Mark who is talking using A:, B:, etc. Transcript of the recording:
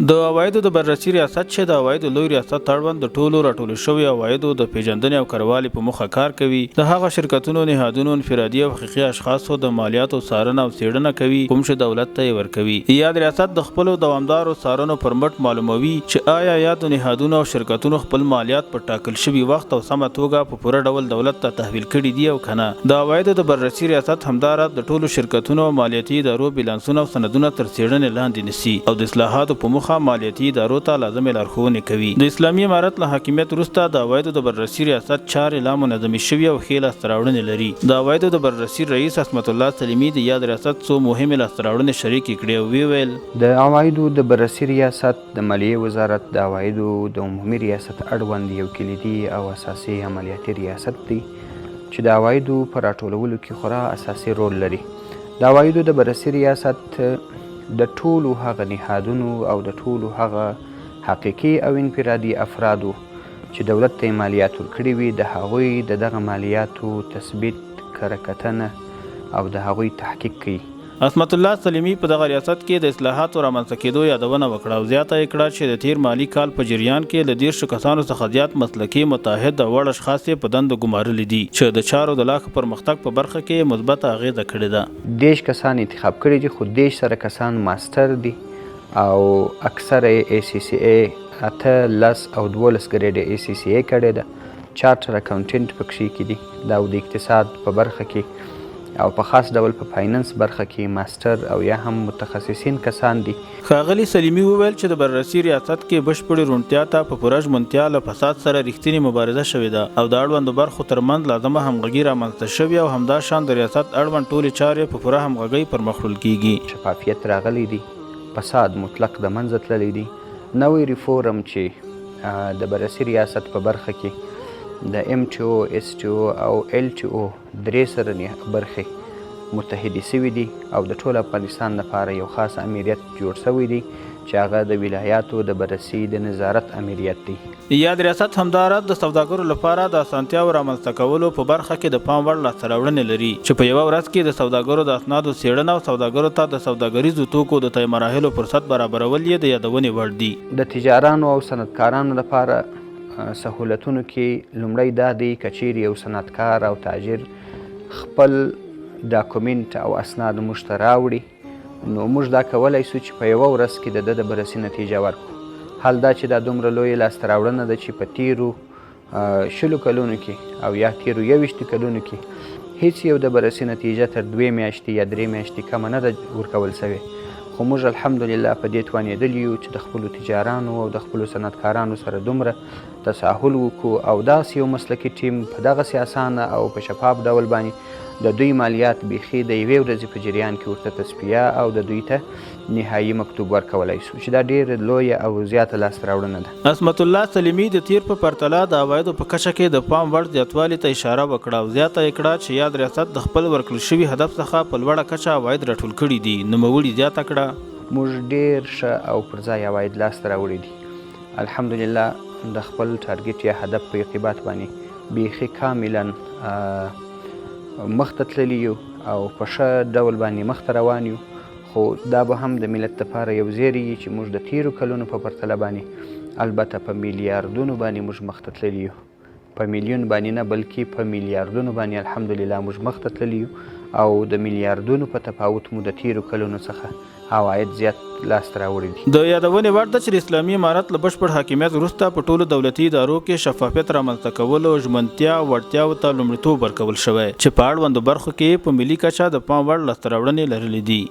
A: د عوایدو د بررسي ریاست چې د عوایدو لوی ریاست اړوند د ټولو راټولو شویو عوایدو د پیژندنې او کروالي په موخه کار کوي. د هغه شرکتونو، نهادونو، انفرادي او حقیقي اشخاصو د مالیاتو څارنه او څیړنه کوي کوم چې دولت ته یې ورکوي. یاد ریاست د خپلو دوامدارو څارنو پر مټ معلوموي چې آیا یادو نهادونو او شرکتونو خپل مالیات په ټاکل شوي وخت او سمه توګه په پوره ډول دولت ته تحویل کړي دي او کنه. د عوایدو د بررسي ریاست همدارد د ټولو شرکتونو او مالیاتي ادارو بیلانسونه او سندونه تر څیړنې لاندې نیسي او د اصلاحاتو په موخه مالیاتي ادارو ته لازمې لارښوونې کوي. د اسلامي امارت له حاکمیت وروسته د عوایدو د بررسي ریاست چارې لا منظمې شوي او ښې لاسته راوړنې لري. د عوایدو د بررسي رئیس عصمت الله سلیمي د یاد ریاست څو مهمې لاسته راوړنې شریکې کړې او ویل
B: د عوایدو د بررسي ریاست د مالیې وزارت د عوایدو د عمومي ریاست اړوند یو کلیدي او اساسي عملیاتي ریاست دی چې د عوایدو په راټولولو کې خورا اساسي رول لري. د عوایدو د بررسي ریاست د ټولو هغه نهادونو او د ټولو هغه حقیقي او انفرادي افرادو چې دولت ته مالیات ورکړي وي د هغوی د دغه مالیاتو تثبیت، کره کتنه او د هغوی تحقیق کوي.
A: عصمت الله سلیمي په دغه ریاست کې د اصلاحاتو رامنځته کېدو یادونه وکړه او زیاته یې کړه چې د تیر مالي کال په جریان کې له 10 کسانو څخه زیات مسلکي، متعهد او وړ اشخاص یې په دندو ګمارلي دي چې د چارو د لا ښه پرمختګ په برخه کې مثبته اغیزه کړې ده.
B: 10 کسان انتخاب کړي دي خو 10 سره کسان ماستر دي او اکثره ACCA 8 10 او 12 ګریډ ACCA کړي ده. چارټر اکاونټنټ پکې کې دي دا د اقتصاد په برخه کې او په خاص ډول په فاینانس برخه کې ماستر او یا هم متخصصین کسان دي.
A: ښاغلي سلیمي وویل چې د بررسي ریاست کې بشپړې روڼتیا ته په پوره ژمنتیا له فساد سره رښتینې مبارزه شوې ده او د اړوندو برخو ترمنځ لازمه همغږي رامنځته شوې او همداشان د ریاست اړوند ټولې چارې په پوره همغږۍ پر مخ وړل کیږي.
B: شفافیت راغلی دی، فساد مطلق د منځه تللی دی. نوی ریفورم چې د بررسي ریاست په برخه کې د MTO، STO او LTO درې سره برخې متحدې سوي دي او د ټول افغانستان لپاره یو خاص امریت جوړ سوی دی چې هغه د ولایاتو د بررسي د نظارت امریت دی.
A: یاد ریاست همدارد د سوداګرو لپاره د اسانتیاو رامنځته کولو په برخه کې د پام وړ لاسته راوړنې لري چې په یوه ورځ کې د سوداګرو د اسنادو څیړنه او سوداګرو ته د سوداګریزو توکو د طی مراحلو فرصت برابرول یې د یادونې وړ دي.
B: د تجارانو او صنعتکارانو لپاره سهولتونو کې لومړی دا دی که چیرې یو صنعتکار او تاجر خپل ډاکومنټ او اسناد موږ ته راوړي نو موږ دا کولی سو چې په یوه ورځ کې د ده د بررسي نتیجه ورکړو. حال دا چې دا دومره لویه لاسته راوړنه ده چې په تیرو 20 کلونو کې او یا تیرو 21 کلونو کې هیڅ یو د بررسي نتیجه تر 2 میاشتې یا 3 میاشتې کمه نه ده ورکول سوې. خو موږ الحمدلله په دې توانېدلي یو چې د خپلو تجارانو او د خپلو صنعتکارانو سره دومره تساهل وکړو او داسې یو مسلکي ټیم په دغسې اسانه او په شفاف ډول باندې د دوی مالیات بیخي د یوې ورځې په جریان کې ورته تصفیه او د دوی ته نهایي مکتوب ورکولی سو چې دا ډېره لویه او زیاته لاسته راوړنه ده.
A: عصمت الله سلیمي د تیر په پرتله د عوایدو په کچه کې د پام وړ زیاتوالي ته اشاره وکړه او زیاته یې کړه چې یاد ریاست د خپل ورکړل شوي هدف څخه په لوړه کچه عواید راټول کړي دي. نوموړي زیاته کړه
B: موږ ډېر ښه او پر ځای عواید لاسته راوړي دي. الحمدلله د خپل ټارګټ یا هدف په ارتباط باندې بیخي کاملا مخته تللي یو او په ښه ډول باندې مخته روان یو. خو دا به هم د ملت لپاره یو زیری چې موږ د تیرو کلونو په پرتله باندې البته په میلیاردونو باندې موږ مخته تللي یو، په میلیون باندې نه بلکې په میلیاردونو باندې الحمدلله موږ مخته تللي یو او د میلیاردونو په تفاوت مو د تیرو کلونو څخه عواید زیات لاسته راوړي دي.
A: د یادونې وړ ده چې د اسلامي امارت له بشپړ حاکمیت وروسته په ټولو دولتي ادارو کې شفافیت رامنځته کولو، ژمنتیا او وړتیاو ته لومړیتوب ورکول شوی چې په اړوندو برخو کې په ملي کچه د پام وړ لاسته راوړنې لرلې دي.